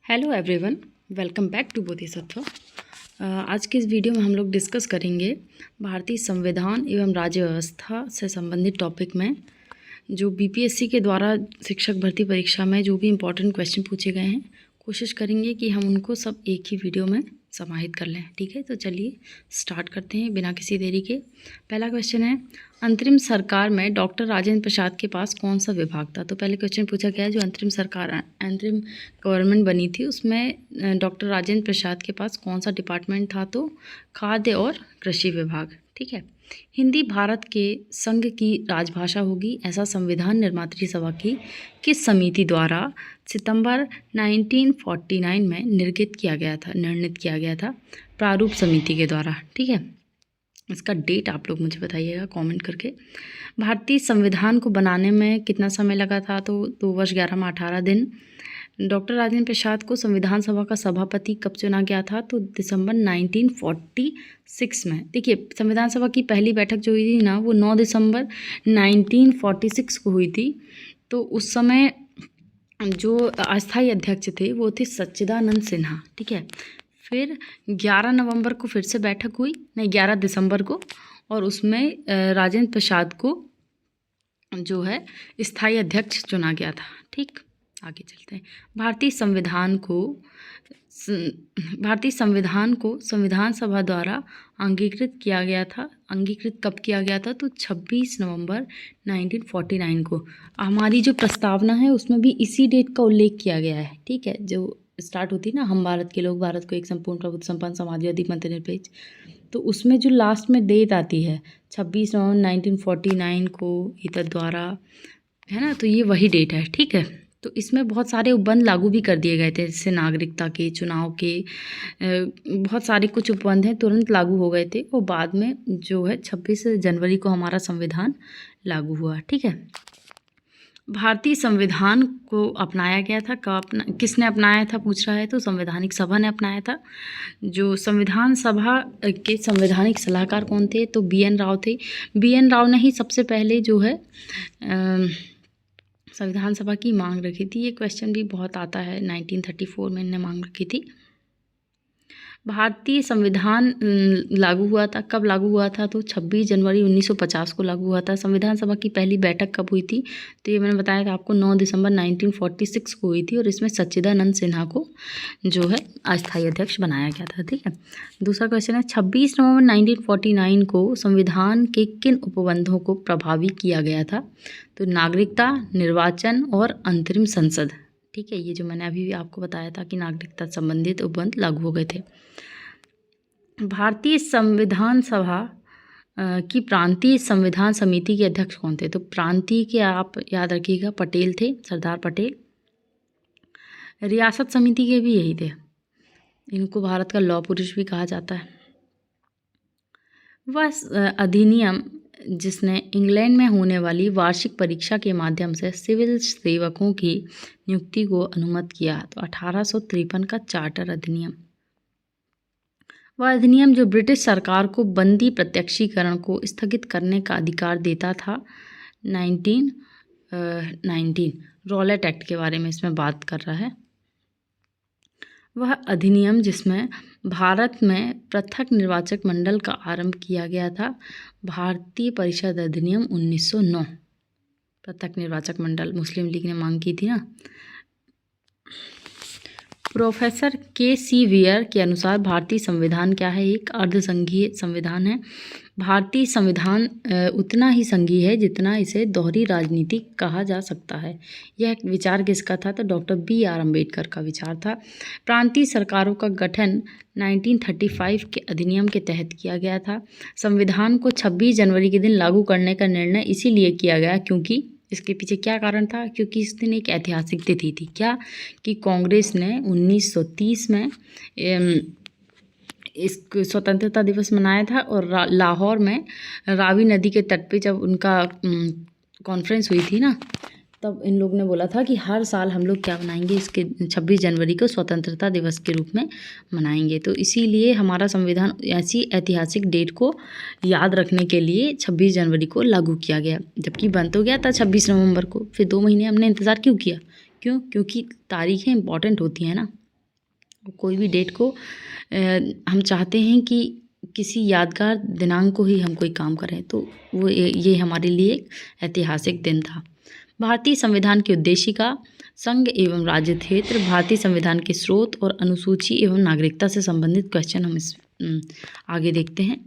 Hello everyone, welcome back to Bodhisattva. आज के इस वीडियो में हम लोग डिस्कस करेंगे भारतीय संविधान एवं राज्य व्यवस्था से संबंधित टॉपिक में जो बीपीएससी के द्वारा शिक्षक भर्ती परीक्षा में जो भी इम्पोर्टेंट क्वेश्चन पूछे गए हैं, कोशिश करेंगे कि हम उनको सब एक ही वीडियो में समाहित कर लें। ठीक है, तो चलिए स्टार्ट करते हैं बिना किसी देरी के। पहला क्वेश्चन है, अंतरिम सरकार में डॉक्टर राजेंद्र प्रसाद के पास कौन सा विभाग था? तो पहले क्वेश्चन पूछा गया है, जो अंतरिम गवर्नमेंट बनी थी उसमें डॉक्टर राजेंद्र प्रसाद के पास कौन सा डिपार्टमेंट था? तो खाद्य और कृषि विभाग। ठीक है, हिंदी भारत के संघ की राजभाषा होगी, ऐसा संविधान निर्मात्री सभा की किस समिति द्वारा सितंबर 1949 में निर्णित किया गया था? प्रारूप समिति के द्वारा। ठीक है, इसका डेट आप लोग मुझे बताइएगा कमेंट करके। भारतीय संविधान को बनाने में कितना समय लगा था? तो 2 वर्ष 11 माह 18 दिन। डॉक्टर राजेंद्र प्रसाद को संविधान सभा का सभापति कब चुना गया था? तो दिसंबर 1946 में। देखिए, संविधान सभा की पहली बैठक जो हुई थी ना, वो 9 दिसंबर 1946 को हुई थी। तो उस समय जो अस्थायी अध्यक्ष थे वो थे सच्चिदानंद सिन्हा। ठीक है, फिर 11 नवंबर को फिर से बैठक हुई, नहीं 11 दिसंबर को, और उसमें राजेंद्र प्रसाद को जो है स्थायी अध्यक्ष चुना गया था। ठीक, आगे चलते हैं। भारतीय संविधान को संविधान सभा द्वारा अंगीकृत किया गया था। अंगीकृत कब किया गया था? तो 26 नवंबर 1949 को। हमारी जो प्रस्तावना है उसमें भी इसी डेट का उल्लेख किया गया है। ठीक है, जो स्टार्ट होती है ना, हम भारत के लोग, भारत को एक संपूर्ण प्रभुत्व संपन्न समाजवादी मध्य निरपेक्ष, तो उसमें जो लास्ट में डेट आती है 26 नवंबर 1949 को इतर द्वारा, है ना, तो ये वही डेट है। ठीक है, तो इसमें बहुत सारे उपबंध लागू भी कर दिए गए थे, जैसे नागरिकता के, चुनाव के, बहुत सारे कुछ उपबंध हैं तुरंत लागू हो गए थे, और बाद में जो है 26 जनवरी को हमारा संविधान लागू हुआ। ठीक है, भारतीय संविधान को अपनाया गया था किसने अपनाया था पूछ रहा है? तो संवैधानिक सभा ने अपनाया था। जो संविधान सभा के संवैधानिक सलाहकार कौन थे? तो BN राव थे। BN राव ने ही सबसे पहले जो है संविधान सभा की मांग रखी थी। ये क्वेश्चन भी बहुत आता है, 1934 में इन्होंने मांग रखी थी। भारतीय संविधान लागू हुआ था, कब लागू हुआ था? तो 26 जनवरी 1950 को लागू हुआ था। संविधान सभा की पहली बैठक कब हुई थी? तो ये मैंने बताया था आपको, 9 दिसंबर 1946 को हुई थी, और इसमें सच्चिदानंद सिन्हा को जो है अस्थायी अध्यक्ष बनाया गया था। ठीक है, दूसरा क्वेश्चन है, 26 नवंबर 1949 को संविधान के किन उपबंधों को प्रभावी किया गया था? तो नागरिकता, निर्वाचन और अंतरिम संसद। ठीक है, ये जो मैंने अभी आपको बताया था कि नागरिकता संबंधित उपबंध लागू हो गए थे। भारतीय संविधान सभा की प्रांतीय संविधान समिति के अध्यक्ष कौन थे? तो प्रांतीय के आप याद रखिएगा, पटेल थे, सरदार पटेल। रियासत समिति के भी यही थे, इनको भारत का लौह पुरुष भी कहा जाता है। वह अधिनियम जिसने इंग्लैंड में होने वाली वार्षिक परीक्षा के माध्यम से सिविल सेवकों की नियुक्ति को अनुमत किया, तो 1853 का चार्टर अधिनियम। वह अधिनियम जो ब्रिटिश सरकार को बंदी प्रत्यक्षीकरण को स्थगित करने का अधिकार देता था, 1919 रॉलेट एक्ट के बारे में इसमें बात कर रहा है। वह अधिनियम जिसमें भारत में पृथक निर्वाचक मंडल का आरंभ किया गया था, भारतीय परिषद अधिनियम 1909। पृथक निर्वाचक मंडल मुस्लिम लीग ने मांग की थी ना। प्रोफेसर KC वेयर के अनुसार भारतीय संविधान क्या है? एक अर्धसंघीय संविधान है। भारतीय संविधान उतना ही संघीय है जितना इसे दोहरी राजनीति कहा जा सकता है। यह विचार किसका था? तो डॉक्टर BR अम्बेडकर का विचार था। प्रांतीय सरकारों का गठन 1935 के अधिनियम के तहत किया गया था। संविधान को 26 जनवरी के दिन लागू करने का निर्णय इसीलिए किया गया क्योंकि इसके पीछे क्या कारण था? क्योंकि इस दिन एक ऐतिहासिक तिथि थी। क्या? कि कांग्रेस ने 1930 में इस स्वतंत्रता दिवस मनाया था, और लाहौर में रावी नदी के तट पे जब उनका कॉन्फ्रेंस हुई थी ना, तब इन लोगों ने बोला था कि हर साल हम लोग क्या मनाएंगे, इसके 26 जनवरी को स्वतंत्रता दिवस के रूप में मनाएंगे। तो इसीलिए हमारा संविधान ऐसी ऐतिहासिक डेट को याद रखने के लिए 26 जनवरी को लागू किया गया, जबकि बन तो गया था 26 नवंबर को। फिर 2 महीने हमने इंतज़ार क्यों किया? क्योंकि तारीखें इंपॉर्टेंट होती हैं ना। कोई भी डेट को हम चाहते हैं कि किसी यादगार दिनांक को ही हम कोई काम करें, तो वो ये हमारे लिए एक ऐतिहासिक दिन था। भारतीय संविधान की उद्देशिका, संघ एवं राज्य क्षेत्र, भारतीय संविधान के स्रोत और अनुसूची एवं नागरिकता से संबंधित क्वेश्चन हम इस आगे देखते हैं।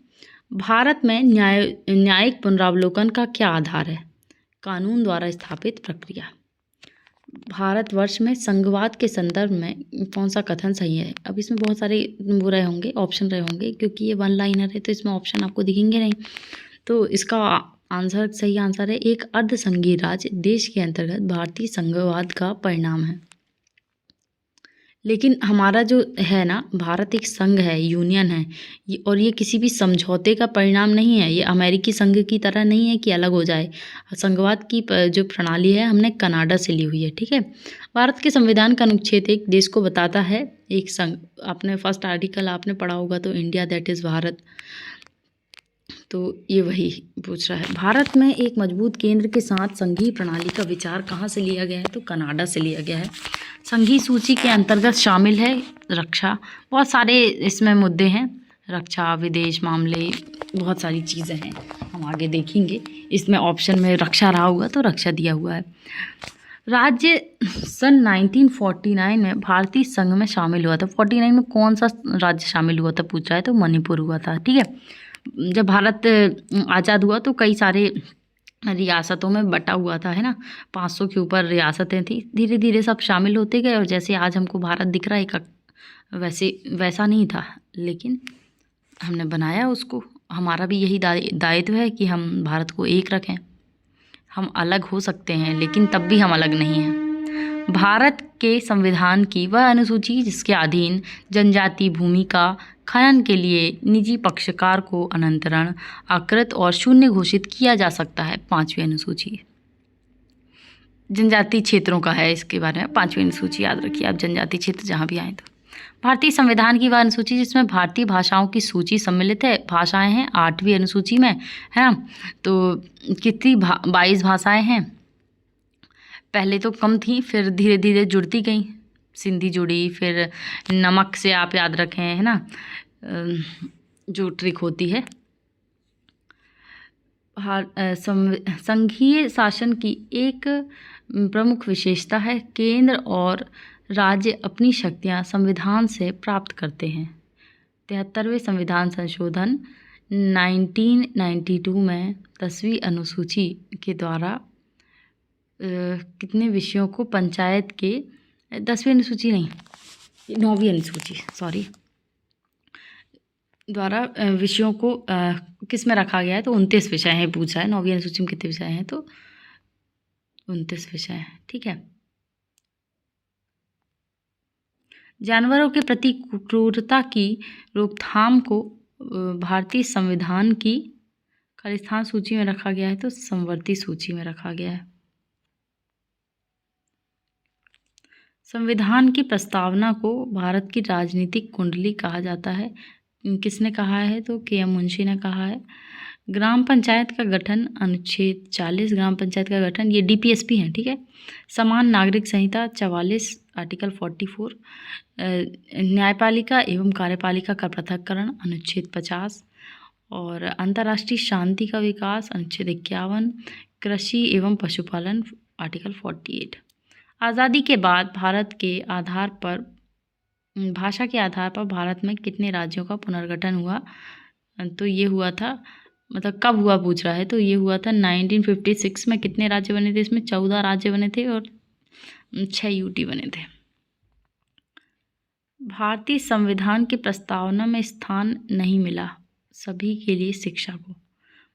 भारत में न्यायिक पुनरावलोकन का क्या आधार है? कानून द्वारा स्थापित प्रक्रिया। भारतवर्ष में संघवाद के संदर्भ में कौन सा कथन सही है? अब इसमें बहुत सारे वो रहे होंगे, ऑप्शन रहे होंगे, क्योंकि ये वन लाइनर है तो इसमें ऑप्शन आपको दिखेंगे नहीं। तो इसका आंसर, सही आंसर है, एक अर्धसंघीय राज्य देश के अंतर्गत भारतीय संघवाद का परिणाम है। लेकिन हमारा जो है ना, भारत एक संघ है, यूनियन है, और ये किसी भी समझौते का परिणाम नहीं है। ये अमेरिकी संघ की तरह नहीं है कि अलग हो जाए। संघवाद की जो प्रणाली है हमने कनाडा से ली हुई है, ठीक है। भारत के संविधान का अनुच्छेद एक देश को बताता है, एक संघ। आपने फर्स्ट आर्टिकल आपने पढ़ा होगा, तो इंडिया दैट इज़ भारत, तो ये वही पूछ रहा है। भारत में एक मजबूत केंद्र के साथ संघीय प्रणाली का विचार कहाँ से लिया गया है? तो कनाडा से लिया गया है। संघीय सूची के अंतर्गत शामिल है रक्षा, बहुत सारे इसमें मुद्दे हैं, रक्षा, विदेश मामले, बहुत सारी चीज़ें हैं, हम आगे देखेंगे। इसमें ऑप्शन में रक्षा रहा होगा तो रक्षा दिया हुआ है। राज्य सन 1949 में भारतीय संघ में शामिल हुआ था। 49 में कौन सा राज्य शामिल हुआ था पूछा है, तो मणिपुर हुआ था, ठीक है। जब भारत आज़ाद हुआ तो कई सारे रियासतों में बटा हुआ था, है ना। 500 के ऊपर रियासतें थी, धीरे धीरे सब शामिल होते गए, और जैसे आज हमको भारत दिख रहा है वैसा नहीं था, लेकिन हमने बनाया उसको। हमारा भी यही दायित्व है कि हम भारत को एक रखें। हम अलग हो सकते हैं, लेकिन तब भी हम अलग नहीं हैं। भारत के संविधान की वह अनुसूची जिसके अधीन जनजाति भूमि का खनन के लिए निजी पक्षकार को अनंतरण, अकृत और शून्य घोषित किया जा सकता है, 5वीं अनुसूची। जनजाति क्षेत्रों का है, इसके बारे में 5वीं अनुसूची याद रखिए आप, जनजाति क्षेत्र जहाँ भी आए तो। भारतीय संविधान की वह अनुसूची जिसमें भारतीय भाषाओं की सूची सम्मिलित है, भाषाएं हैं 8वीं अनुसूची में, है ना। तो कितनी 22 भाषाएं हैं। पहले तो कम थी, फिर धीरे धीरे जुड़ती गई, सिंधी जुड़ी, फिर नमक से आप याद रखें, है ना, जो ट्रिक होती है। संघीय शासन की एक प्रमुख विशेषता है, केंद्र और राज्य अपनी शक्तियां संविधान से प्राप्त करते हैं। 73वें संविधान संशोधन 1992 में 10वीं अनुसूची के द्वारा कितने विषयों को पंचायत के 10वीं अनुसूची नहीं, 9वीं अनुसूची सॉरी द्वारा विषयों को किस में रखा गया है, तो 29 विषय हैं पूछा है। 9वीं अनुसूची में कितने विषय हैं, तो 29 विषय हैं, ठीक है। जानवरों के प्रति क्रूरता की रोकथाम को भारतीय संविधान की खालिस्तान सूची में रखा गया है, तो संवर्ती सूची में रखा गया है। संविधान की प्रस्तावना को भारत की राजनीतिक कुंडली कहा जाता है, किसने कहा है, तो के.एम. मुंशी ने कहा है। ग्राम पंचायत का गठन, अनुच्छेद 40 ग्राम पंचायत का गठन, ये डीपीएसपी है, ठीक है। समान नागरिक संहिता 44 आर्टिकल 44, न्यायपालिका एवं कार्यपालिका का पृथक्करण, अनुच्छेद 50, और अंतर्राष्ट्रीय शांति का विकास, अनुच्छेद 51, कृषि एवं पशुपालन, आर्टिकल 48। आज़ादी के बाद भारत के आधार पर, भाषा के आधार पर भारत में कितने राज्यों का पुनर्गठन हुआ, तो ये हुआ था, मतलब कब हुआ पूछ रहा है, तो ये हुआ था 1956 में। कितने राज्य बने थे इसमें? 14 राज्य बने थे और 6 यूटी बने थे। भारतीय संविधान की प्रस्तावना में स्थान नहीं मिला सभी के लिए शिक्षा को।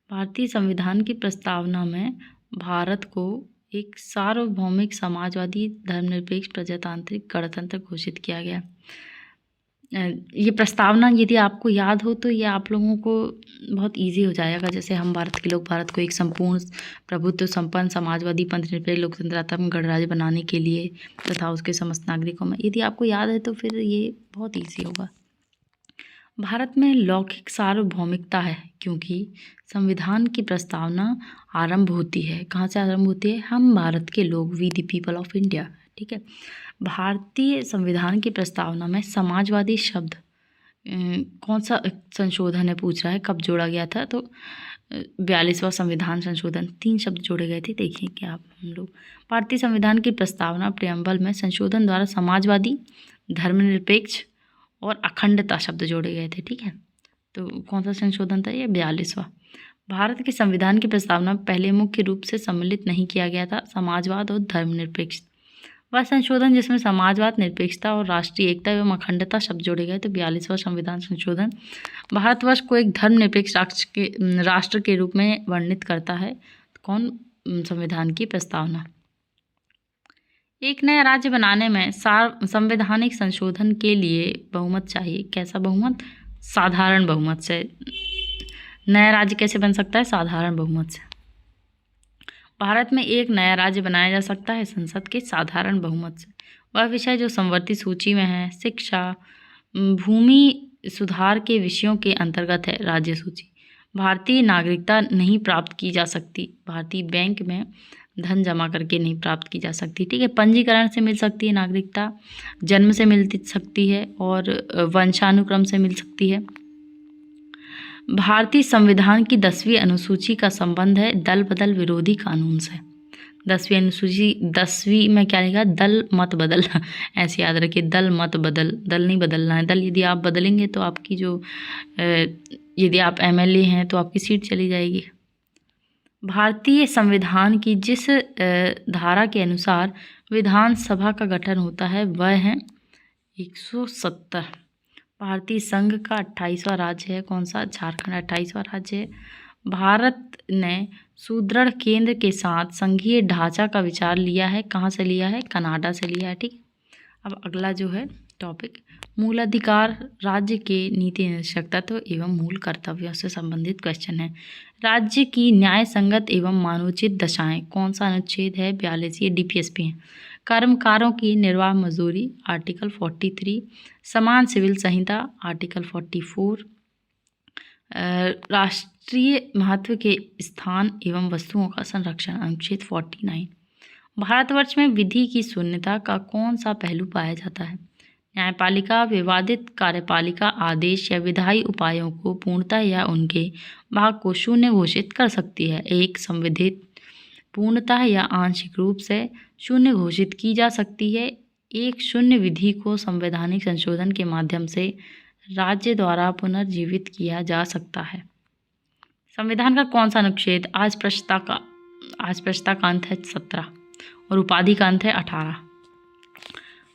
भारतीय संविधान की प्रस्तावना में भारत को एक सार्वभौमिक समाजवादी धर्मनिरपेक्ष प्रजातांत्रिक गणतंत्र घोषित किया गया। ये प्रस्तावना यदि आपको याद हो तो ये आप लोगों को बहुत इजी हो जाएगा। जैसे हम भारत के लोग भारत को एक संपूर्ण प्रभुत्व संपन्न समाजवादी पंथ निरपेक्ष लोकतंत्रात्मक गणराज्य बनाने के लिए तथा उसके समस्त नागरिकों में, यदि आपको याद है तो फिर ये बहुत ईजी होगा। भारत में लौकिक सार्वभौमिकता है क्योंकि संविधान की प्रस्तावना आरंभ होती है, कहाँ से आरंभ होती है? हम भारत के लोग, we the people of India. ठीक है, भारतीय संविधान की प्रस्तावना में समाजवादी शब्द कौन सा संशोधन है पूछ रहा है, कब जोड़ा गया था? तो 42वां संविधान संशोधन, 3 शब्द जोड़े गए थे। देखिए क्या आप हम लोग भारतीय संविधान की प्रस्तावना प्रियम्बल में संशोधन द्वारा समाजवादी, धर्मनिरपेक्ष और अखंडता शब्द जोड़े गए थे। ठीक है, तो कौन सा संशोधन था ये? 42वां। भारत के संविधान की प्रस्तावना पहले मुख्य रूप से सम्मिलित नहीं किया गया था समाजवाद और धर्मनिरपेक्ष। वह संशोधन जिसमें समाजवाद, निरपेक्षता और राष्ट्रीय एकता एवं अखंडता शब्द जोड़े गए। तो 42वां संविधान संशोधन भारतवर्ष को एक धर्मनिरपेक्ष राष्ट्र के रूप में वर्णित करता है। तो कौन संविधान की प्रस्तावना? एक नया राज्य बनाने में संवैधानिक संशोधन के लिए बहुमत चाहिए। कैसा बहुमत? साधारण बहुमत से। नया राज्य कैसे बन सकता है? साधारण बहुमत से। भारत में एक नया राज्य बनाया जा सकता है संसद के साधारण बहुमत से। वह विषय जो संवर्ती सूची में है, शिक्षा, भूमि सुधार के विषयों के अंतर्गत है राज्य सूची। भारतीय नागरिकता नहीं प्राप्त की जा सकती, भारतीय बैंक में धन जमा करके नहीं प्राप्त की जा सकती। ठीक है, पंजीकरण से मिल सकती है नागरिकता, जन्म से मिल सकती है और वंशानुक्रम से मिल सकती है। भारतीय संविधान की 10वीं अनुसूची का संबंध है दल बदल विरोधी कानून से। 10वीं अनुसूची, 10वीं में क्या लिखा? दल मत बदल। ऐसे याद रखिए, दल मत बदल, दल नहीं बदलना है। दल यदि आप बदलेंगे तो आपकी जो यदि आप एमएलए हैं तो आपकी सीट चली जाएगी। भारतीय संविधान की जिस धारा के अनुसार विधानसभा का गठन होता है वह है 170। भारतीय संघ का 28वां राज्य है कौन सा? झारखंड 28वां राज्य है। भारत ने सुदृढ़ केंद्र के साथ संघीय ढांचा का विचार लिया है। कहाँ से लिया है? कनाडा से लिया है। ठीक, अब अगला जो है टॉपिक, मूल अधिकार राज्य के नीति निर्देशक तत्व एवं मूल कर्तव्यों से संबंधित क्वेश्चन है। राज्य की न्याय संगत एवं मानवोचित दशाएं, कौन सा अनुच्छेद है? 42। ये डीपीएसपी है। कर्मकारों की निर्वाह मजदूरी, आर्टिकल 43। समान सिविल संहिता, आर्टिकल 44। राष्ट्रीय महत्व के स्थान एवं वस्तुओं का संरक्षण, अनुच्छेद 49। भारतवर्ष में विधि की शून्यता का कौन सा पहलू पाया जाता है? न्यायपालिका विवादित कार्यपालिका आदेश या विधायी उपायों को पूर्णतः या उनके भाग को शून्य घोषित कर सकती है। एक संविधित पूर्णतः या आंशिक रूप से शून्य घोषित की जा सकती है। एक शून्य विधि को संवैधानिक संशोधन के माध्यम से राज्य द्वारा पुनर्जीवित किया जा सकता है। संविधान का कौन सा अनुच्छेद अस्पृश्यता का अंत है? 17 और उपाधि का अंत है 18।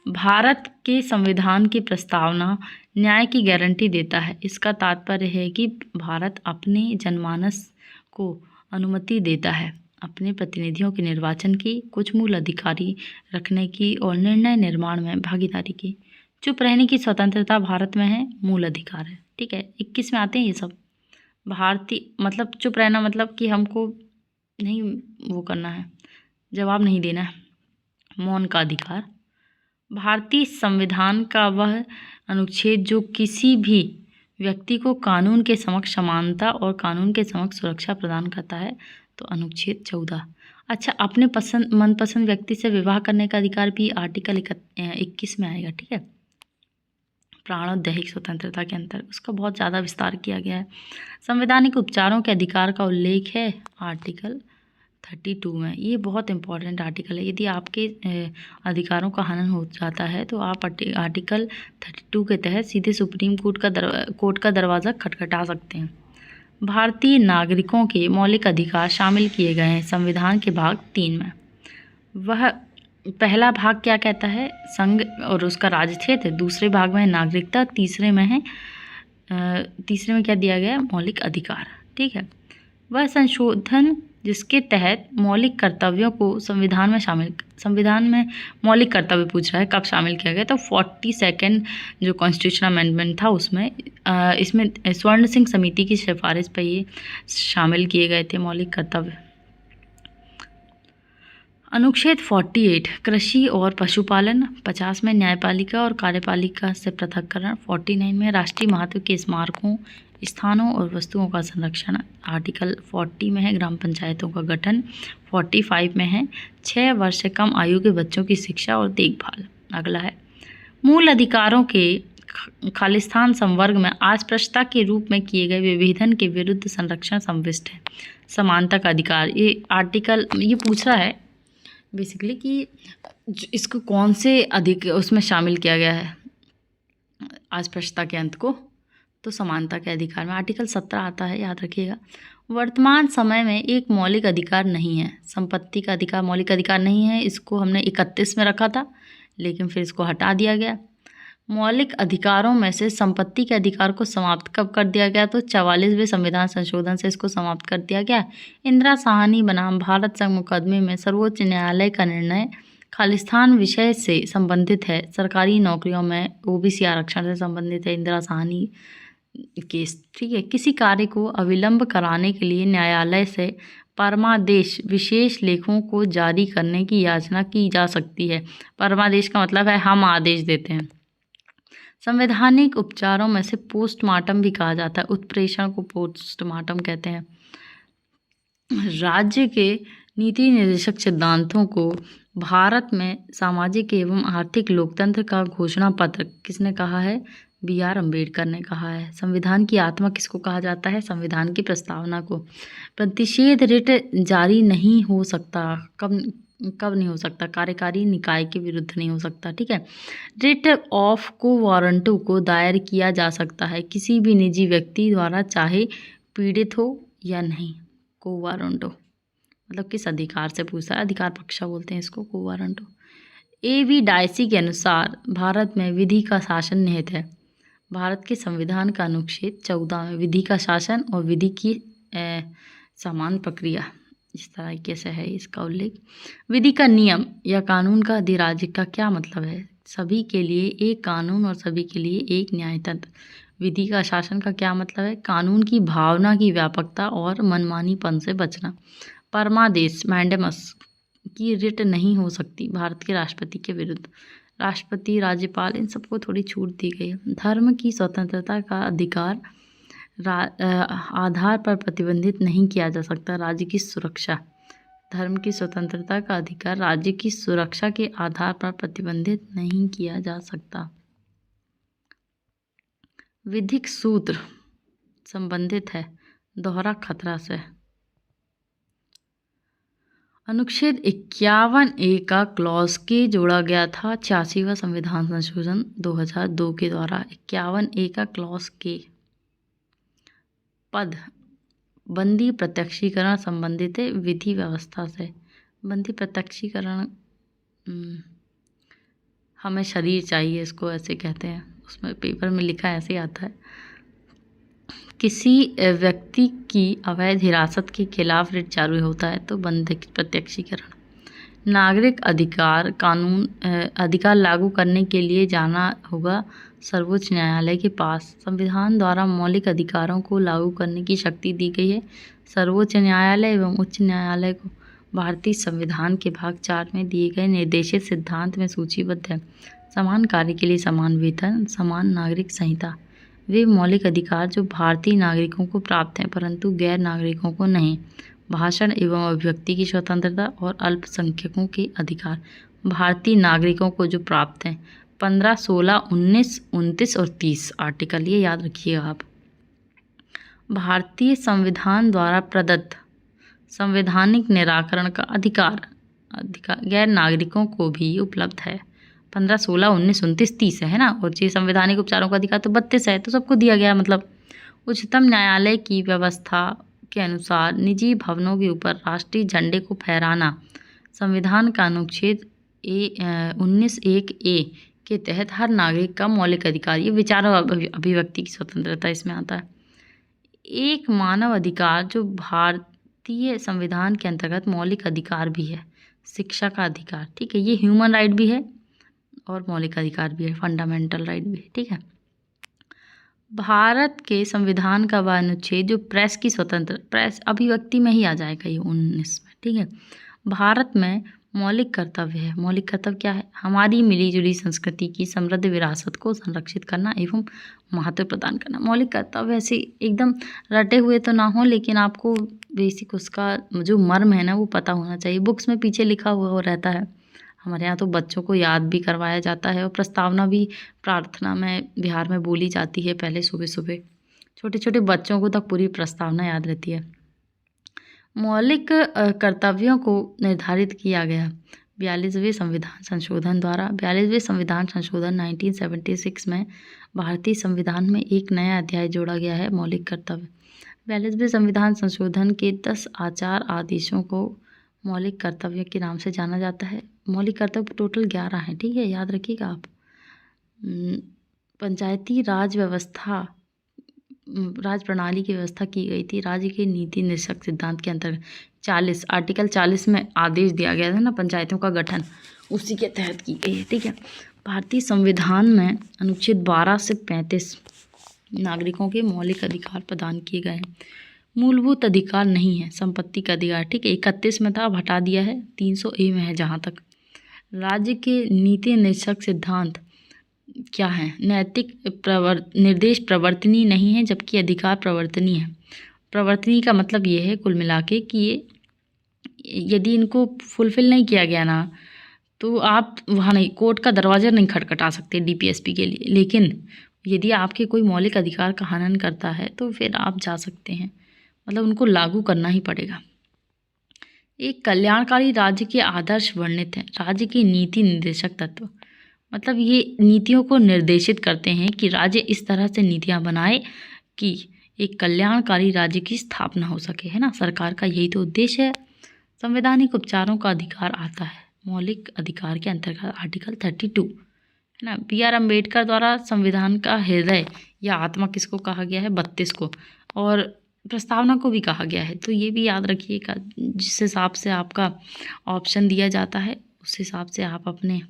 भारत के संविधान की प्रस्तावना न्याय की गारंटी देता है। इसका तात्पर्य है कि भारत अपने जनमानस को अनुमति देता है अपने प्रतिनिधियों के निर्वाचन की, कुछ मूल अधिकारी रखने की और निर्णय निर्माण में भागीदारी की। चुप रहने की स्वतंत्रता भारत में है, मूल अधिकार है। ठीक है, 21 में आते हैं ये सब। भारतीय मतलब चुप रहना मतलब कि हमको नहीं वो करना है, जवाब नहीं देना है, मौन का अधिकार। भारतीय संविधान का वह अनुच्छेद जो किसी भी व्यक्ति को कानून के समक्ष समानता और कानून के समक्ष सुरक्षा प्रदान करता है, तो अनुच्छेद 14। अच्छा, अपने मनपसंद व्यक्ति से विवाह करने का अधिकार भी आर्टिकल 21 में आएगा। ठीक है, प्राण और दैहिक स्वतंत्रता के अंतर उसका बहुत ज़्यादा विस्तार किया गया है। संवैधानिक उपचारों के अधिकार का उल्लेख है आर्टिकल 32 में। ये बहुत इंपॉर्टेंट आर्टिकल है। यदि आपके अधिकारों का हनन हो जाता है तो आप आर्टिकल 32 के तहत सीधे सुप्रीम कोर्ट का दरवाज़ा खटखटा सकते हैं। भारतीय नागरिकों के मौलिक अधिकार शामिल किए गए हैं संविधान के भाग 3 में। वह पहला भाग क्या कहता है? संघ और उसका राज्य क्षेत्र। दूसरे भाग में है नागरिकता। तीसरे में क्या दिया गया है? मौलिक अधिकार। ठीक है, वह संशोधन जिसके तहत मौलिक कर्तव्यों को संविधान में मौलिक कर्तव्य पूछ रहा है कब शामिल किया गया? तो 42nd जो कॉन्स्टिट्यूशन अमेंडमेंट था उसमें इसमें स्वर्ण सिंह समिति की सिफारिश पर ये शामिल किए गए थे मौलिक कर्तव्य। अनुच्छेद 48 कृषि और पशुपालन, 50 में न्यायपालिका और कार्यपालिका से पृथक्करण, 49 में राष्ट्रीय महत्व के स्मारकों, स्थानों और वस्तुओं का संरक्षण, आर्टिकल 40 में है ग्राम पंचायतों का गठन, 45 में है 6 वर्ष से कम आयु के बच्चों की शिक्षा और देखभाल। अगला है मूल अधिकारों के खालिस्तान संवर्ग में अस्पृश्यता के रूप में किए गए विभेदन के विरुद्ध संरक्षण समाविष्ट है। समानता का अधिकार, ये आर्टिकल ये पूछ रहा है बेसिकली कि इसको कौन से उसमें शामिल किया गया है अस्पृश्यता के अंत को, तो समानता के अधिकार में आर्टिकल 17 आता है, याद रखिएगा। वर्तमान समय में एक मौलिक अधिकार नहीं है, संपत्ति का अधिकार मौलिक अधिकार नहीं है, इसको हमने 31 में रखा था लेकिन फिर इसको हटा दिया गया। मौलिक अधिकारों में से संपत्ति के अधिकार को समाप्त कब कर दिया गया, तो 44वें संविधान संशोधन से इसको समाप्त कर दिया गया। इंदिरा साहनी बनाम भारत संघ मुकदमे में सर्वोच्च न्यायालय का निर्णय खालिस्तान विषय से संबंधित है, सरकारी नौकरियों में ओबीसी आरक्षण से संबंधित है इंदिरा साहनी केस, ठीक है। किसी कार्य को अविलंब कराने के लिए न्यायालय से परमादेश विशेष लेखों को जारी करने की याचना की जा सकती है। परमादेश का मतलब है हम आदेश देते हैं। संवैधानिक उपचारों में से पोस्टमार्टम भी कहा जाता है, उत्प्रेषण को पोस्टमार्टम कहते हैं। राज्य के नीति निर्देशक सिद्धांतों को भारत में सामाजिक एवं आर्थिक लोकतंत्र का घोषणा पत्र किसने कहा है, BR अम्बेडकर ने कहा है। संविधान की आत्मा किसको कहा जाता है, संविधान की प्रस्तावना को। प्रतिषेध रिट जारी नहीं हो सकता, कब नहीं हो सकता, कार्यकारी निकाय के विरुद्ध नहीं हो सकता, ठीक है। रिट ऑफ को वारंटो को दायर किया जा सकता है किसी भी निजी व्यक्ति द्वारा, चाहे पीड़ित हो या नहीं। को वारंटो मतलब किस अधिकार से पूछा है, अधिकार पक्षा बोलते हैं इसको, को वारंटो। AV डायसी के अनुसार भारत में विधि का शासन निहित है। भारत के संविधान का अनुच्छेद 14 में विधि का शासन और विधि की समान प्रक्रिया इस तरीके से है इसका उल्लेख। विधि का नियम या कानून का अधिराज्य का क्या मतलब है, सभी के लिए एक कानून और सभी के लिए एक न्यायतंत्र। विधि का शासन का क्या मतलब है, कानून की भावना की व्यापकता और मनमानीपन से बचना। परमादेश मैंडेमस की रिट नहीं हो सकती भारत के राष्ट्रपति के विरुद्ध, राष्ट्रपति राज्यपाल इन सबको थोड़ी छूट दी गई है। धर्म की स्वतंत्रता का अधिकार आधार पर प्रतिबंधित नहीं किया जा सकता, राज्य की सुरक्षा। धर्म की स्वतंत्रता का अधिकार राज्य की सुरक्षा के आधार पर प्रतिबंधित नहीं किया जा सकता। विधिक सूत्र संबंधित है दोहरा खतरा से। अनुच्छेद 51A का क्लॉज के जोड़ा गया था 86वां संविधान संशोधन 2002 के द्वारा। 51A का क्लॉज के पद बंदी प्रत्यक्षीकरण संबंधित है विधि व्यवस्था से। बंदी प्रत्यक्षीकरण हमें शरीर चाहिए, इसको ऐसे कहते हैं, उसमें पेपर में लिखा ऐसे आता है। किसी व्यक्ति की अवैध हिरासत के खिलाफ रिट जारी होता है तो बंदी प्रत्यक्षीकरण। नागरिक अधिकार कानून अधिकार लागू करने के लिए जाना होगा सर्वोच्च न्यायालय के पास। संविधान द्वारा मौलिक अधिकारों को लागू करने की शक्ति दी गई है सर्वोच्च न्यायालय एवं उच्च न्यायालय को। भारतीय संविधान के भाग 4 में दिए गए निर्देशित सिद्धांत में सूचीबद्ध है समान कार्य के लिए समान वेतन, समान नागरिक संहिता। वे मौलिक अधिकार जो भारतीय नागरिकों को प्राप्त हैं परंतु गैर नागरिकों को नहीं। भाषण एवं अभिव्यक्ति की स्वतंत्रता और अल्पसंख्यकों के अधिकार भारतीय नागरिकों को जो प्राप्त हैं 15, 16, 19, 29 और 30 आर्टिकल, ये याद रखिएगा आप। भारतीय संविधान द्वारा प्रदत्त संवैधानिक निराकरण का अधिकार गैर नागरिकों को भी उपलब्ध है। 15, 16, 19, 29, 30 है ना, और ये संवैधानिक उपचारों का अधिकार तो 32 है, तो सबको दिया गया। मतलब उच्चतम न्यायालय की व्यवस्था के अनुसार निजी भवनों के ऊपर राष्ट्रीय झंडे को फहराना संविधान का अनुच्छेद 19(1)(a) के तहत हर नागरिक का मौलिक अधिकार। ये विचार और अभिव्यक्ति की स्वतंत्रता इसमें आता है। एक मानव अधिकार जो भारतीय संविधान के अंतर्गत मौलिक अधिकार भी है, शिक्षा का अधिकार, ठीक है। ये ह्यूमन राइट भी है और मौलिक अधिकार भी है, फंडामेंटल राइट भी है, ठीक है। भारत के संविधान का वह अनुच्छेद जो प्रेस की स्वतंत्र, प्रेस अभिव्यक्ति में ही आ जाएगा ये 19 में, ठीक है। भारत में मौलिक कर्तव्य है। मौलिक कर्तव्य क्या है? हमारी मिलीजुली संस्कृति की समृद्ध विरासत को संरक्षित करना एवं महत्व प्रदान करना। मौलिक कर्तव्य ऐसे एकदम रटे हुए तो ना हो, लेकिन आपको बेसिक उसका जो मर्म है ना वो पता होना चाहिए। बुक्स में पीछे लिखा हुआ वो रहता है। हमारे यहाँ तो बच्चों को याद भी करवाया जाता है और प्रस्तावना भी प्रार्थना में बिहार में बोली जाती है पहले सुबह सुबह। छोटे छोटे बच्चों को तक पूरी प्रस्तावना याद रहती है। मौलिक कर्तव्यों को निर्धारित किया गया 42वें संविधान संशोधन द्वारा। 42वें संविधान संशोधन 1976 में भारतीय संविधान में एक नया अध्याय जोड़ा गया है, मौलिक कर्तव्य। 42वें संविधान संशोधन के 10 आचार आदेशों को मौलिक कर्तव्य के नाम से जाना जाता है। मौलिक कर्तव्य टोटल 11 हैं, ठीक है, याद रखिएगा आप। पंचायती राज व्यवस्था, राज प्रणाली की व्यवस्था की गई थी राज्य के नीति निर्देशक सिद्धांत के अंतर्गत। आर्टिकल 40 में आदेश दिया गया था ना पंचायतों का गठन, उसी के तहत की गई है, ठीक है। भारतीय संविधान में अनुच्छेद 12 से 35 नागरिकों के मौलिक अधिकार प्रदान किए गए हैं। मूलभूत अधिकार नहीं है, संपत्ति का अधिकार, ठीक है। 31 में था, अब हटा दिया है, 300A में है जहाँ तक। राज्य के नीति निर्देशक सिद्धांत क्या है? नैतिक निर्देश प्रवर्तनीय नहीं है, जबकि अधिकार प्रवर्तनीय है। प्रवर्तनीय का मतलब ये है कुल मिला के कि ये यदि इनको फुलफिल नहीं किया गया ना तो आप वहाँ नहीं, कोर्ट का दरवाज़ा नहीं खटखटा सकते DPSP के लिए। लेकिन यदि आपके कोई मौलिक अधिकार का हनन करता है तो फिर आप जा सकते हैं, मतलब उनको लागू करना ही पड़ेगा। एक कल्याणकारी राज्य के आदर्श वर्णित हैं। राज्य के नीति निर्देशक तत्व, मतलब ये नीतियों को निर्देशित करते हैं कि राज्य इस तरह से नीतियाँ बनाए कि एक कल्याणकारी राज्य की स्थापना हो सके, है ना। सरकार का यही तो उद्देश्य है। संवैधानिक उपचारों का अधिकार आता है मौलिक अधिकार के अंतर्गत आर्टिकल 32, है ना। BR अम्बेडकर द्वारा संविधान का हृदय या आत्मा किसको कहा गया है? 32 को, और प्रस्तावना को भी कहा गया है। तो ये भी याद रखिएगा, जिस हिसाब से आपका ऑप्शन दिया जाता है उस हिसाब से आप अपने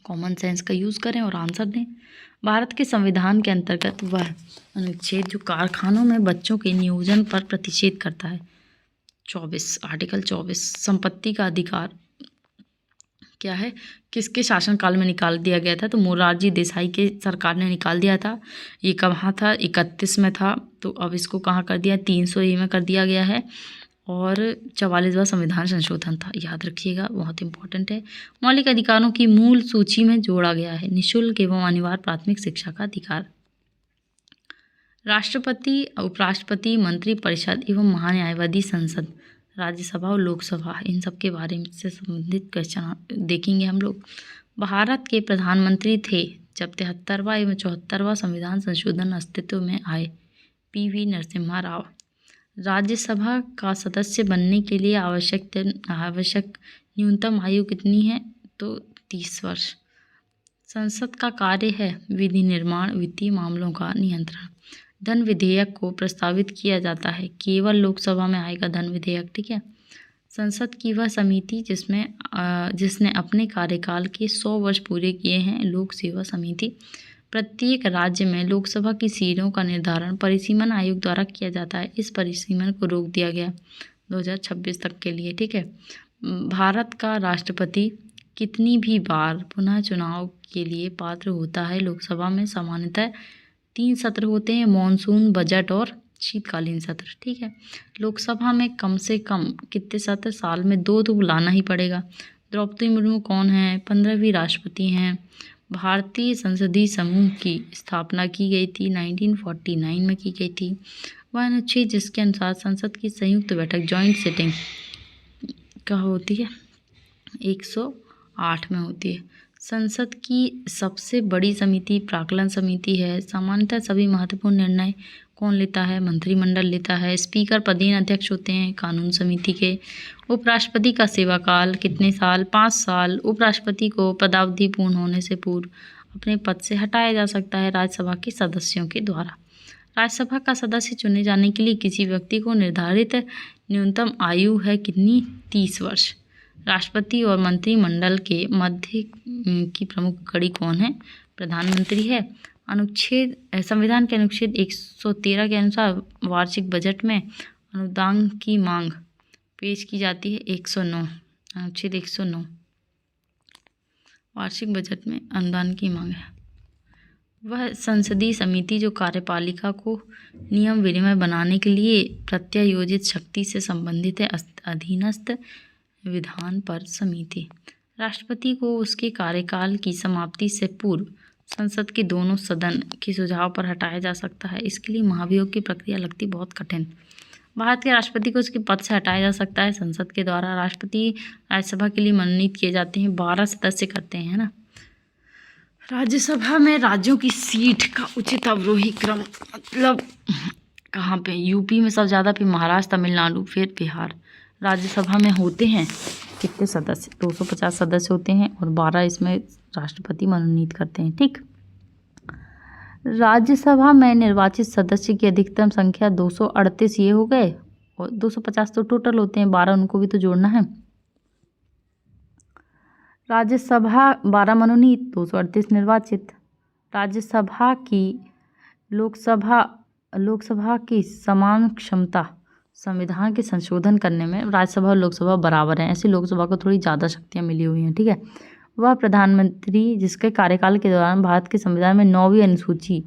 कॉमन सेंस का यूज़ करें और आंसर दें। भारत के संविधान के अंतर्गत वह अनुच्छेद जो कारखानों में बच्चों के नियोजन पर प्रतिषेध करता है, 24, आर्टिकल 24। संपत्ति का अधिकार क्या है? किसके शासनकाल में निकाल दिया गया था? तो मोरारजी देसाई के सरकार ने निकाल दिया था। ये कहाँ था? 31 में था, तो अब इसको कहाँ कर दिया? 300A में कर दिया गया है। और 44वां संविधान संशोधन था, याद रखिएगा, बहुत इंपॉर्टेंट है। मौलिक अधिकारों की मूल सूची में जोड़ा गया है निःशुल्क एवं अनिवार्य प्राथमिक शिक्षा का अधिकार। राष्ट्रपति, उपराष्ट्रपति, मंत्रिपरिषद एवं महान्यायवादी संसद, राज्यसभा और लोकसभा, इन सब के बारे में से संबंधित क्वेश्चन देखेंगे हम लोग। भारत के प्रधानमंत्री थे जब 73वां एवं 74वां संविधान संशोधन अस्तित्व में आए, PV नरसिम्हा राव। राज्यसभा का सदस्य बनने के लिए आवश्यक न्यूनतम आयु कितनी है? तो 30 वर्ष। संसद का कार्य है विधि निर्माण, वित्तीय मामलों का नियंत्रण। धन विधेयक को प्रस्तावित किया जाता है, केवल लोकसभा में आएगा धन विधेयक, ठीक है। संसद की वह समिति जिसने अपने कार्यकाल के 100 वर्ष पूरे किए हैं, लोक सेवा समिति। प्रत्येक राज्य में लोकसभा की सीटों का निर्धारण परिसीमन आयोग द्वारा किया जाता है। इस परिसीमन को रोक दिया गया 2026 तक के लिए, ठीक है। भारत का राष्ट्रपति कितनी भी बार पुनः चुनाव के लिए पात्र होता है? लोकसभा में सामान्यतः 3 सत्र होते हैं, मॉनसून, बजट और शीतकालीन सत्र, ठीक है। लोकसभा में कम से कम कितने सत्र? साल में 2 तो बुलाना ही पड़ेगा। द्रौपदी मुर्मू कौन है? 15वीं राष्ट्रपति हैं। भारतीय संसदीय समूह की स्थापना की गई थी 1949 में की गई थी। वह अनुच्छेद जिसके अनुसार संसद की संयुक्त बैठक जॉइंट सिटिंग कहाँ होती है? 108 में होती है। संसद की सबसे बड़ी समिति प्राक्कलन समिति है। सामान्यतः सभी महत्वपूर्ण निर्णय कौन लेता है? मंत्रिमंडल लेता है। स्पीकर पदेन अध्यक्ष होते हैं कानून समिति के। उपराष्ट्रपति का सेवाकाल कितने साल? 5 साल। उपराष्ट्रपति को पदावधि पूर्ण होने से पूर्व अपने पद से हटाया जा सकता है राज्यसभा के सदस्यों के द्वारा। राज्यसभा का सदस्य चुने जाने के लिए किसी व्यक्ति को निर्धारित न्यूनतम आयु है कितनी? 30 वर्ष। राष्ट्रपति और मंत्रिमंडल के मध्य की प्रमुख कड़ी कौन है? प्रधानमंत्री है। संविधान के अनुच्छेद 113 के अनुसार वार्षिक बजट में अनुदान की मांग पेश की जाती है 109, अनुच्छेद 109 वार्षिक बजट में अनुदान की मांग है। वह संसदीय समिति जो कार्यपालिका को नियम विनिमय बनाने के लिए प्रत्यायोजित शक्ति से संबंधित है। अधीनस्थ विधान पर समिति राष्ट्रपति को उसके कार्यकाल की समाप्ति से पूर्व संसद के दोनों सदन के सुझाव पर हटाया जा सकता है। इसके लिए महाभियोग की प्रक्रिया लगती बहुत कठिन। भारत के राष्ट्रपति को उसके पद से हटाया जा सकता है संसद के द्वारा। राष्ट्रपति राज्यसभा के लिए मनोनीत किए जाते हैं, 12 सदस्य करते हैं ना। राज्यसभा में राज्यों की सीट का उचित अवरोही क्रम मतलब कहाँ पे? यूपी में सबसे ज़्यादा, फिर महाराष्ट्र, तमिलनाडु, फिर बिहार। राज्यसभा में होते हैं कितने सदस्य? 250 सदस्य होते हैं और 12 इसमें राष्ट्रपति मनोनीत करते हैं। ठीक, राज्यसभा में निर्वाचित सदस्य की अधिकतम संख्या 238 ये हो गए और 250 तो टोटल होते हैं, 12 उनको भी तो जोड़ना है। राज्यसभा 12 मनोनीत, 238 निर्वाचित। राज्यसभा की लोकसभा की समान क्षमता संविधान के संशोधन करने में राज्यसभा और लोकसभा बराबर हैं। ऐसी लोकसभा को थोड़ी ज़्यादा शक्तियाँ मिली हुई हैं। ठीक है, वह प्रधानमंत्री जिसके कार्यकाल के दौरान भारत के संविधान में 9वीं अनुसूची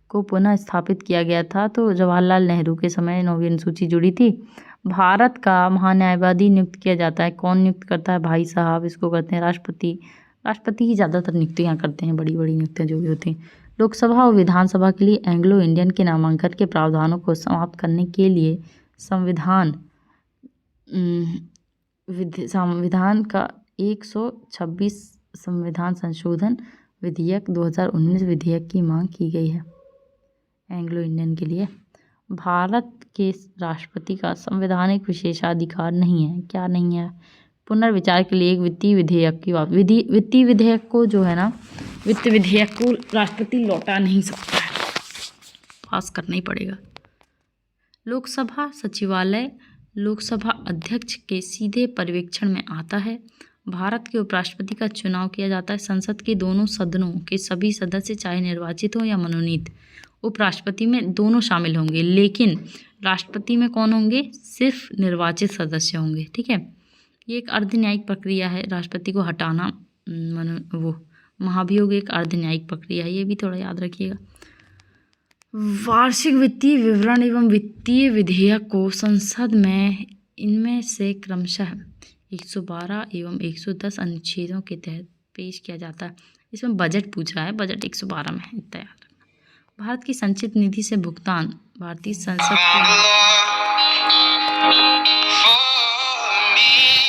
को पुनः स्थापित किया गया था। तो जवाहरलाल नेहरू के समय 9वीं अनुसूची जुड़ी थी। भारत का महान्यायवादी नियुक्त किया जाता है। कौन नियुक्त करता है? भाई साहब, इसको करते हैं राष्ट्रपति। राष्ट्रपति ही ज़्यादातर नियुक्तियाँ करते हैं, बड़ी बड़ी नियुक्तियाँ जो भी होती हैं। लोकसभा और विधानसभा के लिए एंग्लो इंडियन के नामांकन के प्रावधानों को समाप्त करने के लिए संविधान का 126 संविधान संशोधन विधेयक 2019 विधेयक की मांग की गई है। एंग्लो इंडियन के लिए भारत के राष्ट्रपति का संवैधानिक विशेषाधिकार नहीं है। क्या नहीं है? पुनर्विचार के लिए एक वित्तीय विधेयक की बात। वित्तीय विधेयक को जो है ना, वित्त विधेयक को राष्ट्रपति लौटा नहीं सकता है, पास करना ही पड़ेगा। लोकसभा सचिवालय लोकसभा अध्यक्ष के सीधे पर्यवेक्षण में आता है। भारत के उपराष्ट्रपति का चुनाव किया जाता है। संसद के दोनों सदनों के सभी सदस्य चाहे निर्वाचित हो या मनोनीत, उपराष्ट्रपति में दोनों शामिल होंगे, लेकिन राष्ट्रपति में कौन होंगे? सिर्फ निर्वाचित सदस्य होंगे। ठीक है, ये एक अर्धन्यायिक प्रक्रिया है। राष्ट्रपति को हटाना महाभियोग एक अर्धन्यायिक प्रक्रिया है, ये भी थोड़ा याद रखिएगा। वार्षिक वित्तीय विवरण एवं वित्तीय विधेयक को संसद में इनमें से क्रमशः 112 एवं 110 अनुच्छेदों के तहत पेश किया जाता है। इसमें बजट पूछ रहा है, बजट 112 में है, इतना याद रखना। भारत की संचित निधि से भुगतान भारतीय संसद को